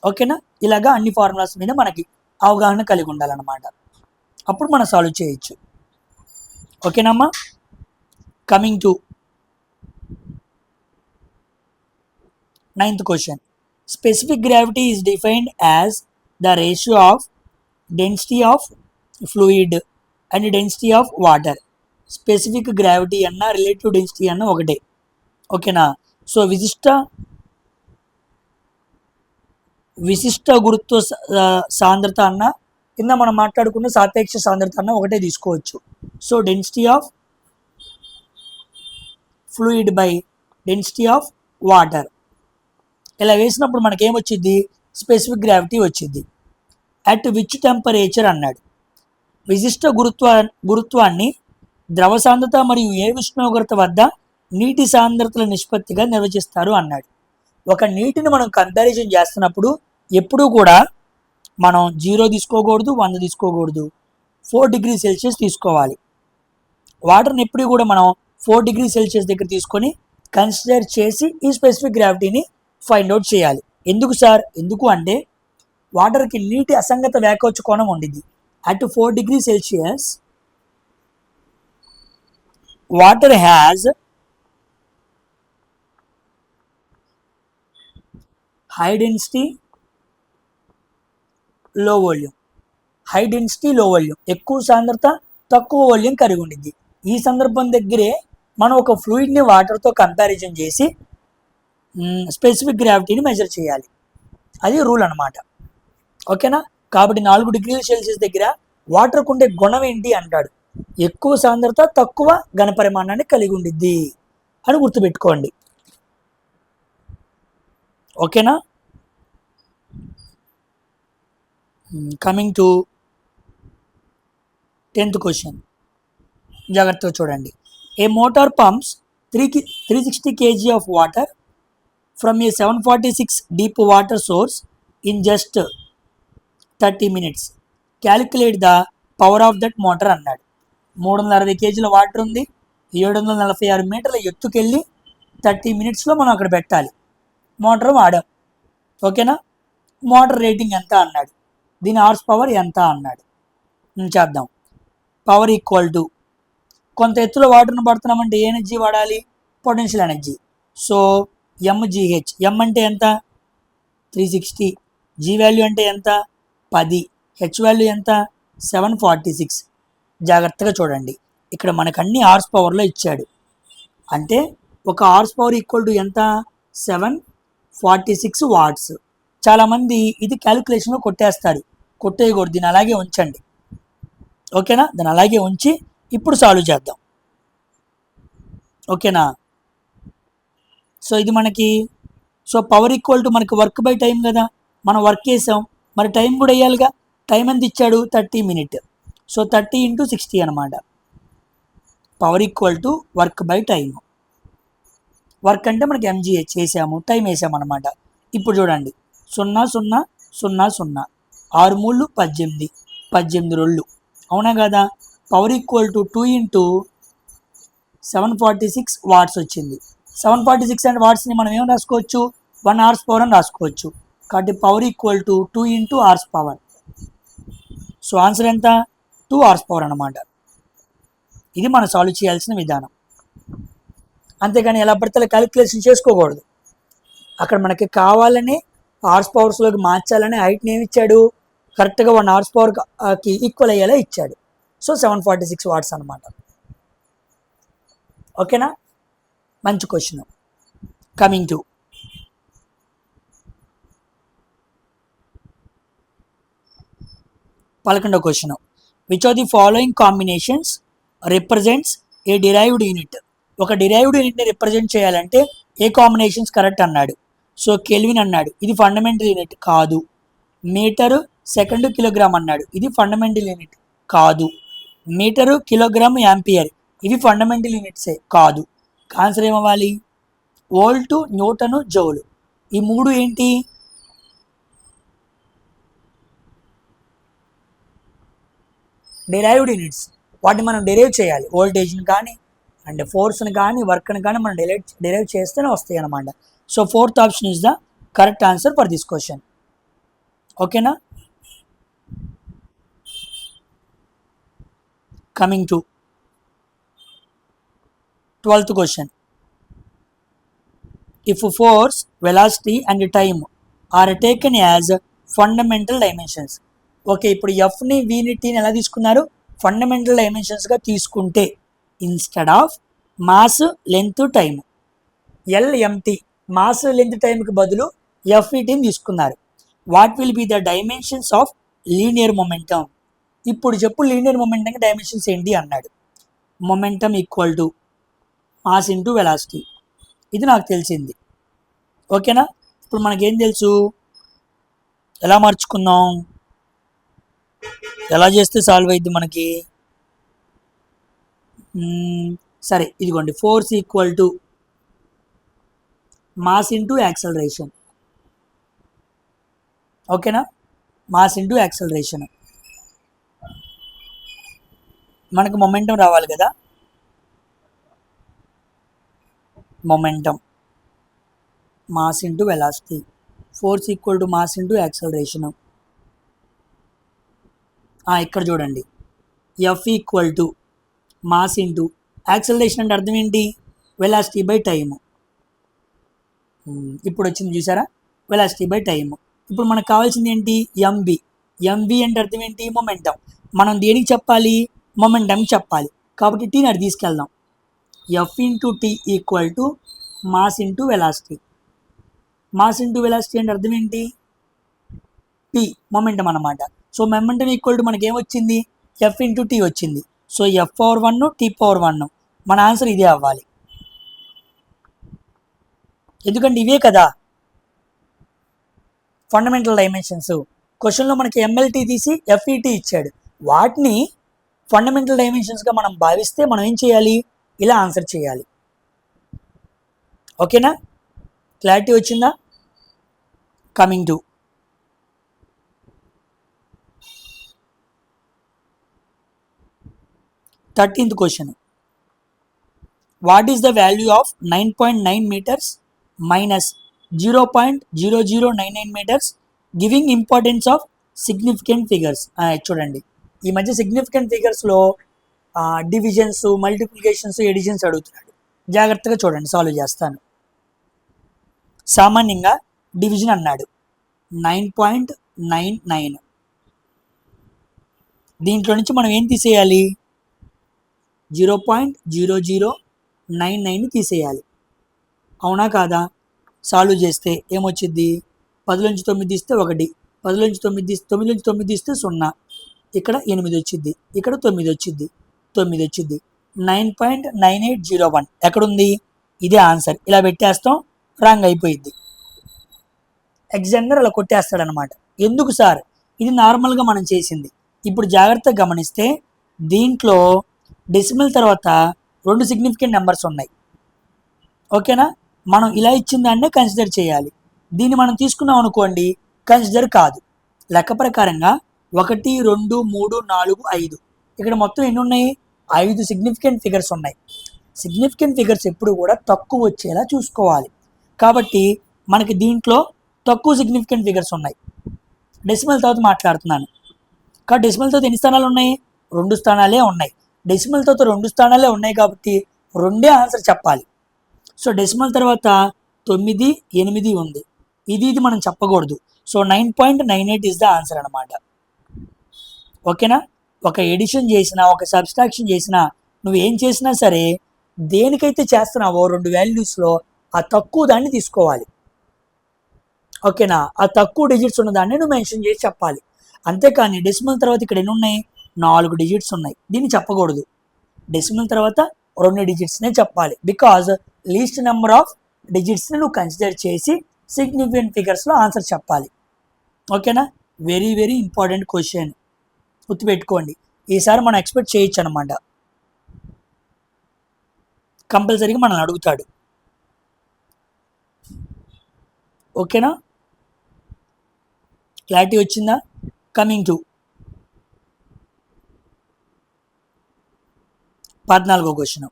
ఓకేనా. ఇలాగా అన్ని ఫార్ములాస్ మీద మనకి అవగాహన కలిగి ఉండాలన్నమాట. అప్పుడు మనం సాల్వ్ చేయొచ్చు. ఓకేనమ్మా. Coming to 9th question. Specific gravity is defined as the ratio of density of fluid and density of water. Specific gravity అన్న రిలేటివ్ డెన్సిటీ అన్న ఒకటే. ఓకేనా. సో విశిష్ట గురుత్వ సాంద్రత అన్న కింద మనం మాట్లాడుకున్న సాపేక్ష సాంద్రత అన్న ఒకటే తీసుకోవచ్చు. So density of fluid by density of water ఇలా వేసినప్పుడు మనకేమొచ్చింది? స్పెసిఫిక్ గ్రావిటీ వచ్చింది. అట్ విచ్ టెంపరేచర్ అన్నాడు. విశిష్ట గురుత్వాన్ని ద్రవ సాంద్రత మరియు ఏ ఉష్ణోగ్రత వద్ద నీటి సాంద్రతల నిష్పత్తిగా నిర్వచిస్తారు అన్నాడు. ఒక నీటిని మనం కంపారిజన్ చేస్తున్నప్పుడు ఎప్పుడూ కూడా మనం 0 తీసుకోకూడదు, 100 తీసుకోకూడదు, 4 డిగ్రీ సెల్సియస్ తీసుకోవాలి. వాటర్ని ఎప్పుడు కూడా మనం 4 డిగ్రీ సెల్సియస్ దగ్గర తీసుకొని కన్సిడర్ చేసి ఈ స్పెసిఫిక్ గ్రావిటీని ఫైండ్ అవుట్ చేయాలి. ఎందుకు సార్? ఎందుకు అంటే వాటర్కి నీటి అసంగత వ్యాకోచ కోణం ఉండిద్ది. At 4 degree Celsius water has high density లో వాల్యూమ్. హై డెన్సిటీ లో వాల్యూమ్, ఎక్కువ సాంద్రత తక్కువ వాల్యూమ్ కలిగి ఉండిద్ది. ఈ సందర్భం దగ్గరే మనం ఒక ఫ్లూయిడ్ని వాటర్తో కంపారిజన్ చేసి స్పెసిఫిక్ గ్రావిటీని మెజర్ చేయాలి. అది రూల్ అనమాట. ఓకేనా. కాబట్టి 4 డిగ్రీల సెల్సియస్ దగ్గర వాటర్కు ఉండే గుణం ఏంటి అంటాడు? ఎక్కువ సాంద్రత తక్కువ ఘనపరిమాణాన్ని కలిగి ఉండిద్ది అని గుర్తుపెట్టుకోండి. ఓకేనా. Coming to 10th question. జాగ్రత్తగా చూడండి. ఏ motor pumps 360 kg of water from a 746 deep water source in just 30 minutes. Calculate the power of that motor అన్నాడు. 360 kgల వాటర్ ఉంది, 746 మీటర్ల ఎత్తుకెళ్ళి 30 minutesలో మనం అక్కడ పెట్టాలి. మోటార్ వాడాం. ఓకేనా. మోటార్ రేటింగ్ ఎంత అన్నాడు, దీని హార్స్ పవర్ ఎంత అన్నాడు. చేద్దాం. పవర్ ఈక్వల్ టు కొంత ఎత్తులో వాటర్ను పడుతున్నామంటే ఏ ఎనర్జీ వాడాలి? Potential energy. So MGH. M అంటే ఎంత? 360. జీ వాల్యూ అంటే ఎంత? 10. హెచ్ వాల్యూ ఎంత? 746. జాగ్రత్తగా చూడండి. ఇక్కడ మనకు అన్ని హార్స్ పవర్లో ఇచ్చాడు. అంటే ఒక హార్స్ పవర్ ఈక్వల్ టు ఎంత? 746 వాట్స్. చాలామంది ఇది క్యాలిక్యులేషన్లో కొట్టేస్తారు. కొట్టేయకూడదు, దీన్ని అలాగే ఉంచండి. ఓకేనా. దాన్ని అలాగే ఉంచి ఇప్పుడు సాల్వ్ చేద్దాం. ఓకేనా. సో ఇది మనకి పవర్ ఈక్వల్ టు మనకి వర్క్ బై టైం కదా, మనం వర్క్ చేసాం, మరి టైం కూడా వేయాలిగా. టైం ఎంత ఇచ్చాడు? 30 minutes. సో 30 × 60 అనమాట. Power equal to work by time. Work అంటే మనకి ఎంజిహెచ్ వేసాము, టైం వేసాము అనమాట. ఇప్పుడు చూడండి, 0 0 0 0 6 3 18, 18 2. అవునా కదా. పవర్ ఈక్వల్ టు 2 × 746 వాట్స్ వచ్చింది. 746 అండ్ వాట్స్ని మనం ఏం రాసుకోవచ్చు? 1 హార్స్ పవర్ అని రాసుకోవచ్చు. కాబట్టి power equal to 2 × horse power. So answer ఎంత? 2 హార్స్ పవర్ అనమాట. ఇది మనం సాల్వ్ చేయాల్సిన విధానం. అంతేగాని ఎలా పడితే అలా క్యాలిక్యులేషన్ చేసుకోకూడదు. అక్కడ మనకి కావాలని హార్స్ పవర్స్లోకి మార్చాలని హైట్ని ఏమి ఇచ్చాడు? కరెక్ట్గా 1 హార్స్ పవర్కి ఈక్వల్ అయ్యేలా ఇచ్చాడు. సో 746 వాట్స్ అనమాట. ఓకేనా. మంచి క్వశ్చన్. కమింగ్ టు 11వ question. Which of the following combinations represents a derived unit. ఒక డిరైవ్డ్ యూనిట్ని రిప్రజెంట్ చేయాలంటే ఏ కాంబినేషన్స్ కరెక్ట్ అన్నాడు. సో కెల్విన్ అన్నాడు, ఇది ఫండమెంటల్ యూనిట్ కాదు. మీటరు సెకండ్ కిలోగ్రామ్ అన్నాడు, ఇది ఫండమెంటల్ యూనిట్ కాదు. మీటరు కిలోగ్రామ్ యాంపియర్, ఇవి ఫండమెంటల్ యూనిట్సే కాదు. ఆన్సర్ ఏమవ్వాలి? వోల్టు న్యూటను జౌలు, ఈ మూడు ఏంటి? Derived units. వాటిని మనం డిరైవ్ చేయాలి. వోల్టేజ్ని కానీ అండ్ ఫోర్స్ని కానీ వర్క్ని కానీ మనం డిరైవ్ చేస్తేనే వస్తాయి అన్నమాట. So fourth option is the correct answer for this question. ఓకేనా? Coming to 12th question. If force, velocity and time are taken as fundamental dimensions. Okay, ఇప్పుడు ఎఫ్ని విని టీని ఎలా తీసుకున్నారు? ఫండమెంటల్ డైమెన్షన్స్గా తీసుకుంటే instead of mass length time, LMT mass length టైంకి బదులు ఎఫ్ఈటీని తీసుకున్నారు. What will be the dimensions of linear momentum? ఇప్పుడు చెప్పు లీనియర్ మొమెంటంకి డైమెన్షన్స్ ఏంటి అన్నాడు. Momentum equal to mass into velocity, ఇది నాకు తెలిసింది. ఓకేనా? ఇప్పుడు మనకేం తెలుసు? ఎలా మార్చుకుందాం? ఎలా చేస్తే సాల్వ్ అయింది మనకి? సరే, ఇదిగోండి, force equal to mass into acceleration. ఓకేనా? Mass into acceleration. మనకు మొమెంటం రావాలి కదా. Momentum mass into velocity, force equal to mass into acceleration. ఇక్కడ చూడండి, F equal to mass into acceleration అంటే అర్థం ఏంటి? Velocity by time. ఇప్పుడు వచ్చింది చూసారా, వెలాసిటీ బై టైము. ఇప్పుడు మనకు కావాల్సింది ఏంటి? ఎంబి. ఎంబి అంటే అర్థం ఏంటి? మొమెంటం. మనం దేనికి చెప్పాలి? మొమెంటం చెప్పాలి. కాబట్టి టీని అటు తీసుకెళ్దాం. F into T equal to mass into velocity. Mass into velocity అంటే అర్థం ఏంటి? టీ, మొమెంటం అన్నమాట. సో మొమెంటం ఈక్వల్ టు మనకి ఏమొచ్చింది? ఎఫ్ ఇంటూ టీ వచ్చింది. So F power 1 T power 1. మన ఆన్సర్ ఇదే అవ్వాలి, ఎందుకంటే ఇవే కదా ఫండమెంటల్ డైమెన్షన్స్. క్వశ్చన్లో మనకి ఎంఎల్టీ తీసి ఎఫ్ఈటీ ఇచ్చాడు. వాటిని ఫండమెంటల్ డైమెన్షన్స్గా మనం భావిస్తే మనం ఏం చేయాలి? ఇలా ఆన్సర్ చేయాలి. ఓకేనా? క్లారిటీ వచ్చిందా? Coming to 13th question. What is the value of 9.9 meters minus 0.0099 meters giving importance of significant figures? చూడండి, ఈ మధ్య సిగ్నిఫికెంట్ ఫిగర్స్లో డివిజన్స్, మల్టిప్లికేషన్స్, ఎడిషన్స్ అడుగుతున్నాడు. జాగ్రత్తగా చూడండి, సాల్వ్ చేస్తాను. సామాన్యంగా డివిజన్ అన్నాడు 9.99. దీంట్లో నుంచి మనం ఏం తీసేయాలి? 0.0099 తీసేయాలి. అవునా కాదా? సాల్వ్ చేస్తే ఏమొచ్చింది? 10 నుంచి 9 తీస్తే 1, 10 నుంచి 9 తీస్తే 0, ఇక్కడ 8 వచ్చింది, ఇక్కడ 9 వచ్చింది, 9 వచ్చింది. 9.9801 ఎక్కడుంది? ఇదే ఆన్సర్. ఇలా పెట్టేస్తాం, రాంగ్ అయిపోయింది. ఎగ్జామినర్ అలా కొట్టేస్తాడనమాట. ఎందుకు సార్? ఇది నార్మల్గా మనం చేసింది. ఇప్పుడు జాగ్రత్తగా గమనిస్తే దీంట్లో డెసిమల్ తర్వాత 2 సిగ్నిఫికెంట్ నెంబర్స్ ఉన్నాయి. ఓకేనా? మనం ఇలా ఇచ్చిన దాన్నే కన్సిడర్ చేయాలి. దీన్ని మనం తీసుకున్నాం అనుకోండి, కన్సిడర్ కాదు. లెక్క ప్రకారంగా 1, 2, 3, 4, 5, ఇక్కడ మొత్తం ఎన్ని ఉన్నాయి? 5 సిగ్నిఫికెంట్ ఫిగర్స్ ఉన్నాయి. సిగ్నిఫికెంట్ ఫిగర్స్ ఎప్పుడు కూడా తక్కువ వచ్చేలా చూసుకోవాలి. కాబట్టి మనకి దీంట్లో తక్కువ సిగ్నిఫికెంట్ ఫిగర్స్ ఉన్నాయి. డెసిమల్ తర్వాత మాట్లాడుతున్నాను. కాబట్టి డెసిమల్ తర్వాత ఎన్ని స్థానాలు ఉన్నాయి? 2 స్థానాలే ఉన్నాయి. డెసిమల్ తర్వాత 2 స్థానాలే ఉన్నాయి కాబట్టి 2 ఆన్సర్ చెప్పాలి. సో డెసిమల్ తర్వాత 9, 8 ఉంది. ఇది మనం చెప్పకూడదు. సో 9.98 ఇస్ ద ఆన్సర్ అనమాట. ఓకేనా? ఒక ఎడిషన్ చేసినా, ఒక సబ్స్ట్రాక్షన్ చేసినా, నువ్వు ఏం చేసినా సరే దేనికైతే చేస్తున్నావో 2 వాల్యూస్లో ఆ తక్కువ దాన్ని తీసుకోవాలి. ఓకేనా? ఆ తక్కువ డిజిట్స్ ఉన్న దాన్ని నువ్వు మెన్షన్ చేసి చెప్పాలి. అంతేకాని డెసిమల్ తర్వాత ఇక్కడ ఎన్ని ఉన్నాయి? 4 డిజిట్స్ ఉన్నాయి, దీన్ని చెప్పకూడదు. డెసిమల్ తర్వాత 2 డిజిట్స్నే చెప్పాలి. బికాజ్ లీస్ట్ నెంబర్ ఆఫ్ డిజిట్స్ని నువ్వు కన్సిడర్ చేసి సిగ్నిఫికెంట్ ఫిగర్స్లో ఆన్సర్ చెప్పాలి. ఓకేనా? వెరీ వెరీ ఇంపార్టెంట్ క్వశ్చన్, గుర్తుపెట్టుకోండి. ఈసారి మనం ఎక్స్పెక్ట్ చేయొచ్చు అనమాట, కంపల్సరీగా మనల్ని అడుగుతాడు. ఓకేనా? క్లారిటీ వచ్చిందా? కమింగ్ టు 14వ క్వశ్చన్.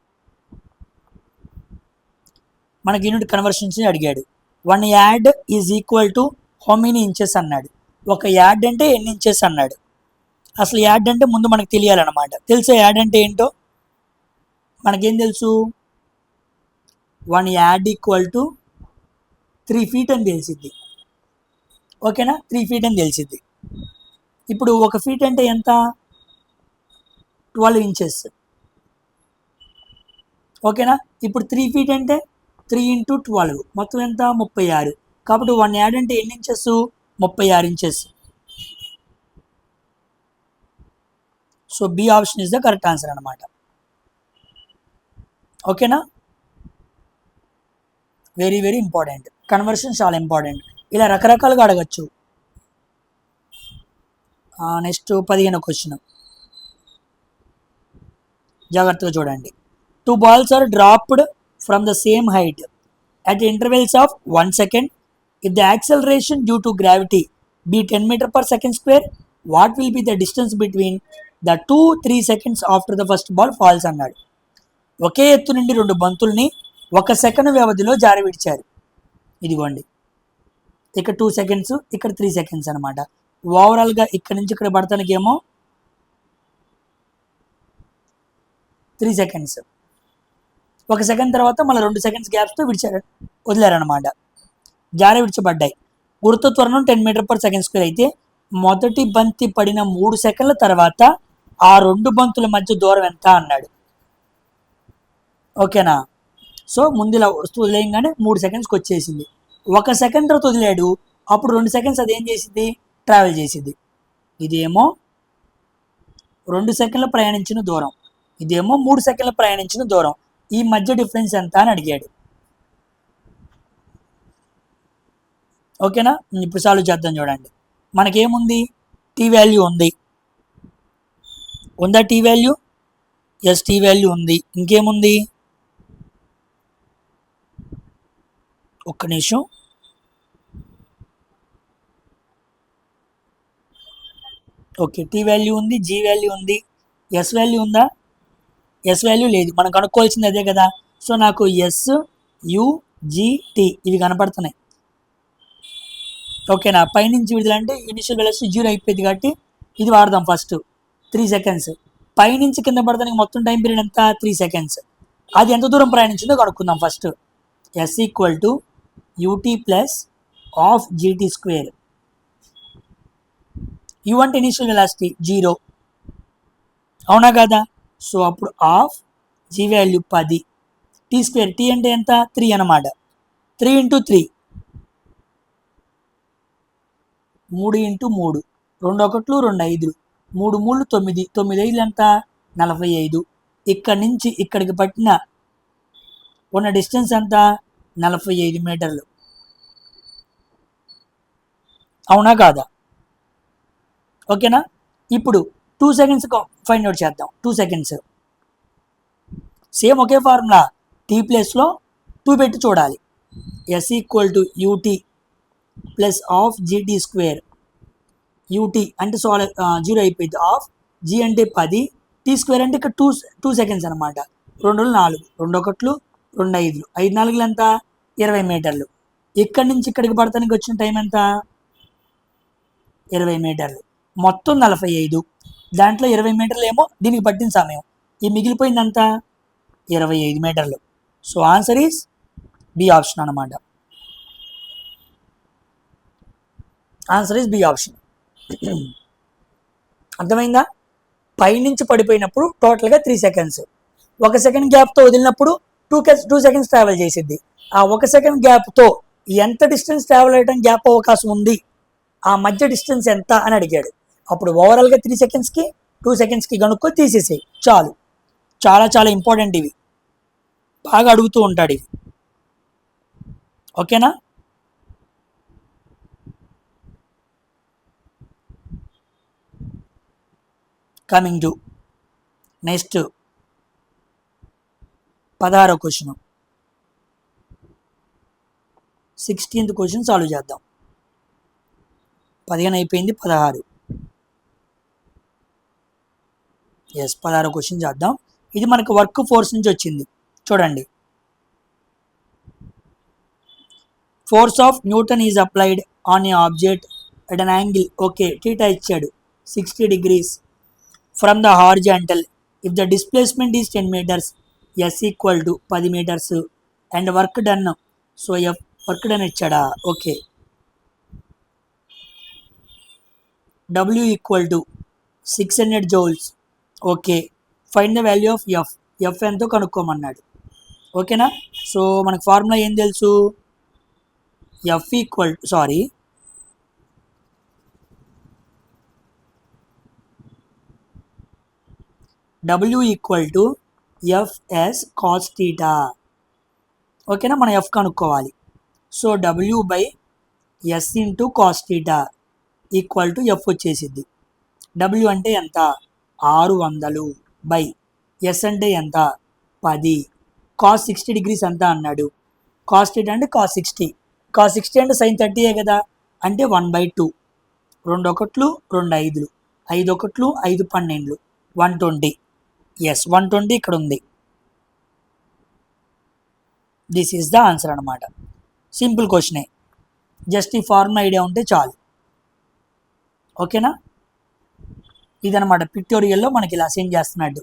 మనకి యూనిట్ కన్వర్షన్స్ అడిగాడు. 1 yard is equal to how many inches అన్నాడు. ఒక యార్డ్ అంటే ఎన్ని ఇంచెస్ అన్నాడు. అసలు యార్డ్ అంటే ముందు మనకు తెలియాలన్నమాట. తెలిసే యార్డ్ అంటే ఏంటో మనకేం తెలుసు? 1 యార్డ్ ఈక్వల్ టు 3 feet అని తెలిసిద్ది. ఓకేనా? 3 feet అని తెలిసిద్ది. ఇప్పుడు 1 feet అంటే ఎంత? 12 inches. ఓకేనా? ఇప్పుడు 3 feet అంటే 3 × 12 మొత్తం ఎంత? 36. కాబట్టి 1 యార్డ్ అంటే ఎన్ని inches? 36 inches. So B option is the correct answer అనమాట. ఓకేనా? Very very important. కన్వర్షన్ చాలా ఇంపార్టెంట్. ఇలా రకరకాలుగా అడగచ్చు. నెక్స్ట్ 15వ క్వశ్చన్, జాగ్రత్తగా చూడండి. 2 balls are dropped from the same height at intervals of 1 second. If the acceleration due to gravity be 10 meter per second square, what will be the distance between the 2-3 seconds after the first ball falls అన్నాడు. ఒకే ఎత్తు నుండి 2 బంతుల్ని 1 second వ్యవధిలో జారి విడిచారు. ఇదిగోండి, ఇక్కడ 2 seconds, ఇక్కడ 3 seconds అనమాట. ఓవరాల్గా ఇక్కడ నుంచి ఇక్కడ పడతానికేమో 3 seconds. 1 సెకండ్ తర్వాత మళ్ళీ 2 seconds గ్యాప్స్తో వదిలారనమాట. జారి విడిచబడ్డాయి. గుర్తు త్వరణం 10 meter per second square అయితే మొదటి బంతి పడిన 3 సెకండ్ల తర్వాత ఆ 2 బంతుల మధ్య దూరం ఎంత అన్నాడు. ఓకేనా? సో ముందు ఇలా వస్తూ వదిలేయంగానే 3 secondsకి వచ్చేసింది. 1 సెకండ్ తర్వాత వదిలాడు, అప్పుడు 2 seconds అది ఏం చేసింది? ట్రావెల్ చేసింది. ఇదేమో 2 సెకండ్లు ప్రయాణించిన దూరం, ఇదేమో 3 సెకండ్లు ప్రయాణించిన దూరం. ఈ మధ్య డిఫరెన్స్ ఎంత అని అడిగాడు. ఓకేనా? ఇప్పుడు సాల్వ్ చేద్దాం. చూడండి, మనకేముంది? టీ వాల్యూ ఉంది. ఉందా T value? Yes, T value ఉంది. ఇంకేముంది? ఒక్క నిమిషం. ఓకే, టీ వాల్యూ ఉంది, జీ వాల్యూ ఉంది. ఎస్ వాల్యూ ఉందా? ఎస్ వాల్యూ లేదు. మనం కనుక్కోవాల్సింది అదే కదా. సో నాకు ఎస్, యు, జీ, టీ ఇవి కనపడుతున్నాయి. ఓకేనా? పైనుంచి విడుదలంటే ఇనిషియల్ వెలాసిటీ 0 అయిపోయింది కాబట్టి ఇది వాడదాం. First 3 seconds. పైనుంచి కింద పడడానికి మొత్తం టైం పీరియడ్ ఎంత? 3 seconds. అది ఎంత దూరం ప్రయాణించిందో కనుక్కుందాం first. S equal to UT plus half GT square. U అంటే ఇనిషియల్ వెలాసిటీ 0, అవునా కదా? సో అప్పుడు half G value 10, T square. T అంటే ఎంత? 3 అనమాట. 3 × 3, 3 × 3, 2 1 2 5, 3 3 9, 9 5 ఎంత? 45. ఇక్కడి నుంచి ఇక్కడికి పట్టిన ఉన్న డిస్టెన్స్ ఎంత? 45 మీటర్లు. అవునా కాదా? ఓకేనా? ఇప్పుడు 2 seconds ఫైండ్ అవుట్ చేద్దాం. 2 seconds సేమ్ ఒకే ఫార్ములా, టీ ప్లేస్లో 2 పెట్టి చూడాలి. S equal to UT plus half GT square. Ut అంటే 0 అయిపోయింది. ఆఫ్ జీ అంటే 10, టీ స్క్వేర్ అంటే ఇక్కడ 2 seconds అనమాట. 2 4, 2 1 2 5, 5 4 ఎంత? 20 మీటర్లు. ఇక్కడి నుంచి ఇక్కడికి పడటానికి వచ్చిన టైం ఎంత? 20 మీటర్లు. మొత్తం 45. దాంట్లో 20 మీటర్లు ఏమో దీనికి పట్టిన సమయం. ఈ మిగిలిపోయిందంతా 25 మీటర్లు. So answer is B option అనమాట. Answer is B option. అర్థమైందా? పైనుంచి పడిపోయినప్పుడు టోటల్గా 3 seconds. 1 second గ్యాప్తో వదిలినప్పుడు 2 seconds ట్రావెల్ చేసిద్ది. ఆ 1 second గ్యాప్తో ఎంత డిస్టెన్స్ ట్రావెల్ అయ్యడం గ్యాప్ అవకాశం ఉంది, ఆ మధ్య డిస్టెన్స్ ఎంత అని అడిగాడు. అప్పుడు ఓవరాల్గా 3 secondsకి 2 secondsకి కనుక్కో తీసేసేయి చాలు. చాలా చాలా ఇంపార్టెంట్ ఇవి. బాగా అడుగుతూ ఉంటాడు ఇది. ఓకేనా? కమింగ్ టు నెక్స్ట్ 16వ క్వశ్చన్. 16th క్వశ్చన్ సాల్వ్ చేద్దాం. 15 అయిపోయింది, 16. ఎస్, 16వ క్వశ్చన్ చేద్దాం. ఇది మనకు వర్క్ ఫోర్స్ నుంచి వచ్చింది. చూడండి, force of Newton is applied on a object at an angle, okay, theta ఇచ్చాడు 60 degrees from the horizontal if the displacement is 10 meters, S equal to 10 meters and work done. So F work done ఇచ్చాడా? Okay. W equal to 600 joules, okay. Find the value of F, F ఎంతో కనుక్కోమన్నాడు. ఓకేనా? So మనకు formula ఏం తెలుసు? F equal W equal to FS cos theta. ఓకేనా? మనం F కనుక్కోవాలి. So W by S into cos theta equal to F వచ్చేసిద్ది. డబ్ల్యూ అంటే ఎంత? 600 బై ఎస్ అంటే ఎంత? 10. కాస్ 60 degrees ఎంత అన్నాడు? కాస్ థీటా అంటే కాస్ 60. కాస్ 60 అంటే సైన్ 30 కదా, అంటే 1/2. 2 ఒకట్లు 2 5లు, 5 ఒకట్లు 5 12, 120. ఎస్, 120 ఇక్కడ ఉంది. దిస్ ఈజ్ ద ఆన్సర్ అనమాట. సింపుల్ క్వశ్చనే, జస్ట్ ఈ ఫార్ములా ఐడియా ఉంటే చాలు. ఓకేనా? ఇదనమాట పిక్టోరియల్లో మనకి ఇలా అసైన్ చేస్తున్నాడు.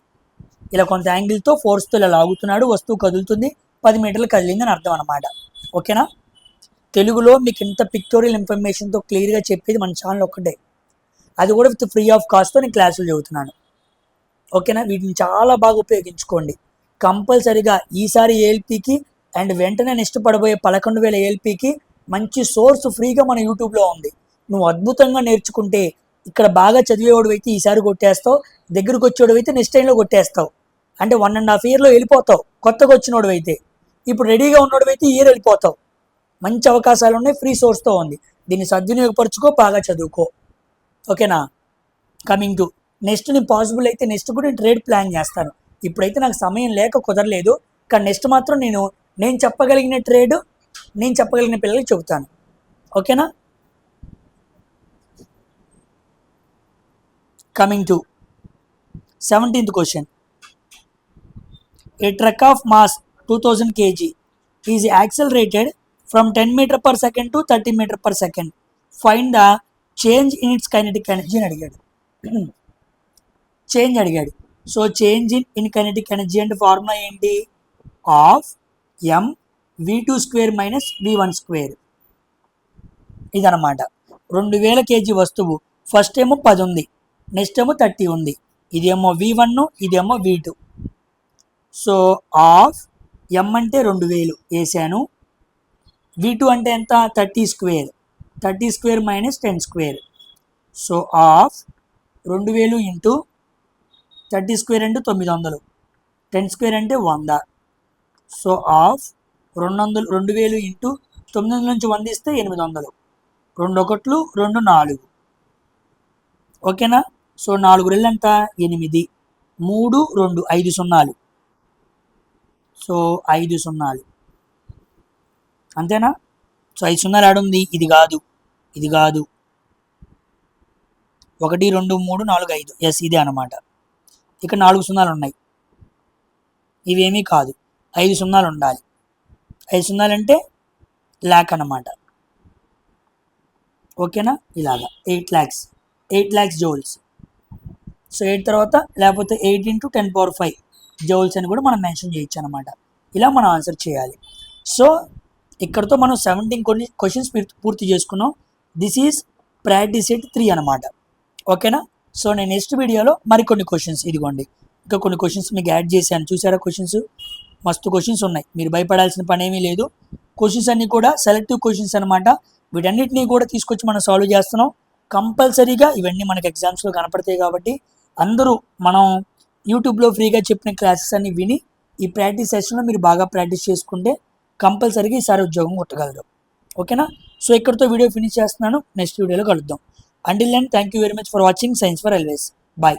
ఇలా కొంత యాంగిల్తో ఫోర్స్తో ఇలా లాగుతున్నాడు, వస్తువు కదులుతుంది, 10 మీటర్లు కదిలింది అని అర్థం అనమాట. ఓకేనా? తెలుగులో మీకు ఇంత పిక్టోరియల్ ఇన్ఫర్మేషన్తో క్లియర్గా చెప్పేది మన ఛానల్ ఒక్కటే, అది కూడా విత్ ఫ్రీ ఆఫ్ కాస్ట్తో నేను క్లాసులు చదువుతున్నాను. ఓకేనా? వీటిని చాలా బాగా ఉపయోగించుకోండి. కంపల్సరీగా ఈసారి ఏఎల్పికి అండ్ వెంటనే నెక్స్ట్ పడబోయే 11,000 ఏఎల్పికి మంచి సోర్స్ ఫ్రీగా మన యూట్యూబ్లో ఉంది. నువ్వు అద్భుతంగా నేర్చుకుంటే ఇక్కడ బాగా చదివేవాడు అయితే ఈసారి కొట్టేస్తావు, దగ్గరకు వచ్చేవాడు అయితే నెక్స్ట్ టైంలో కొట్టేస్తావు. అంటే 1.5 yearలో వెళ్ళిపోతావు. కొత్తగా వచ్చినోడు అయితే, ఇప్పుడు రెడీగా ఉన్నోడు అయితే ఇయర్ వెళ్ళిపోతావు. మంచి అవకాశాలు ఉన్నాయి, ఫ్రీ సోర్స్తో ఉంది. దీన్ని సద్వినియోగపరచుకో, బాగా చదువుకో. ఓకేనా? కమింగ్ టు నెక్స్ట్, నేను పాసిబుల్ అయితే నెక్స్ట్ కూడా నేను ట్రేడ్ ప్లాన్ చేస్తాను. ఇప్పుడైతే నాకు సమయం లేక కుదరలేదు, కానీ నెక్స్ట్ మాత్రం నేను చెప్పగలిగిన ట్రేడ్ నేను చెప్పగలిగిన పిల్లలకి చెబుతాను. ఓకేనా? Coming to 17th question. A truck of mass 2000 kg is accelerated from 10 meter/second to 30 meter/second. Find the change in it's kinetic energy అని అడిగాడు. చేంజ్ అడిగాడు. So change in kinetic energy అంటే ఫార్ములా ఏంటి? Of M v2² minus v1². ఇదనమాట. 2000 kg వస్తువు, first ఏమో 10 ఉంది, next ఏమో 30 ఉంది. ఇదేమో v1, ఇదేమో v2. సో ఆఫ్ ఎం అంటే 2000 వేసాను, v2 అంటే ఎంత? 30², 30² మైనస్ 10². సో ఆఫ్ 2000 ఇంటూ 30² అంటే 900, 10² అంటే 100. సో ఆఫ్ 2000 ఇంటూ 900 నుంచి 100 ఇస్తే 800. 2 ఒకట్లు 2 4. ఓకేనా? సో 4 రెళ్ళు ఎంత? 8. 3 2 5 సున్నాలు. సో 5 సున్నాలు అంతేనా? సో 5 సున్నాలు ఆడుంది, ఇది కాదు, ఇది కాదు. 1 2 3 4 5. ఎస్, ఇదే అనమాట. ఇక్కడ 4 సున్నాలు ఉన్నాయి, ఇవేమీ కాదు. 5 సున్నాలు ఉండాలి. 5 సున్నాలు అంటే ల్యాక్ అన్నమాట. ఓకేనా? ఇలాగా 8 lakhs జౌల్స్. సో 8 తర్వాత లేకపోతే 8 × 10⁵ జౌల్స్ అని కూడా మనం మెన్షన్ చేయొచ్చు అనమాట. ఇలా మనం ఆన్సర్ చేయాలి. సో ఇక్కడతో మనం 17 క్వశ్చన్స్ పూర్తి చేసుకున్నాం. దిస్ ఈజ్ ప్రాక్టీస్ సెట్ 3 అనమాట. ఓకేనా? సో నేను నెక్స్ట్ వీడియోలో మరికొన్ని క్వశ్చన్స్, ఇదిగోండి ఇంకా కొన్ని క్వశ్చన్స్ మీకు యాడ్ చేశాను. చూసారా క్వశ్చన్స్? మస్తు క్వశ్చన్స్ ఉన్నాయి, మీరు భయపడాల్సిన పని ఏమీ లేదు. క్వశ్చన్స్ అన్నీ కూడా సెలెక్టివ్ క్వశ్చన్స్ అనమాట. వీటన్నిటినీ కూడా తీసుకొచ్చి మనం సాల్వ్ చేస్తున్నాం. కంపల్సరీగా ఇవన్నీ మనకి ఎగ్జామ్స్లో కనపడతాయి కాబట్టి అందరూ మనం యూట్యూబ్లో ఫ్రీగా చెప్పిన క్లాసెస్ అన్ని విని ఈ ప్రాక్టీస్ సెషన్లో మీరు బాగా ప్రాక్టీస్ చేసుకుంటే కంపల్సరీగా ఈసారి ఉద్యోగం కొట్టగలరు. ఓకేనా? సో ఇక్కడితో వీడియో ఫినిష్ చేస్తున్నాను. నెక్స్ట్ వీడియోలో కలుద్దాం. Until then thank you very much for watching science for railways. Bye.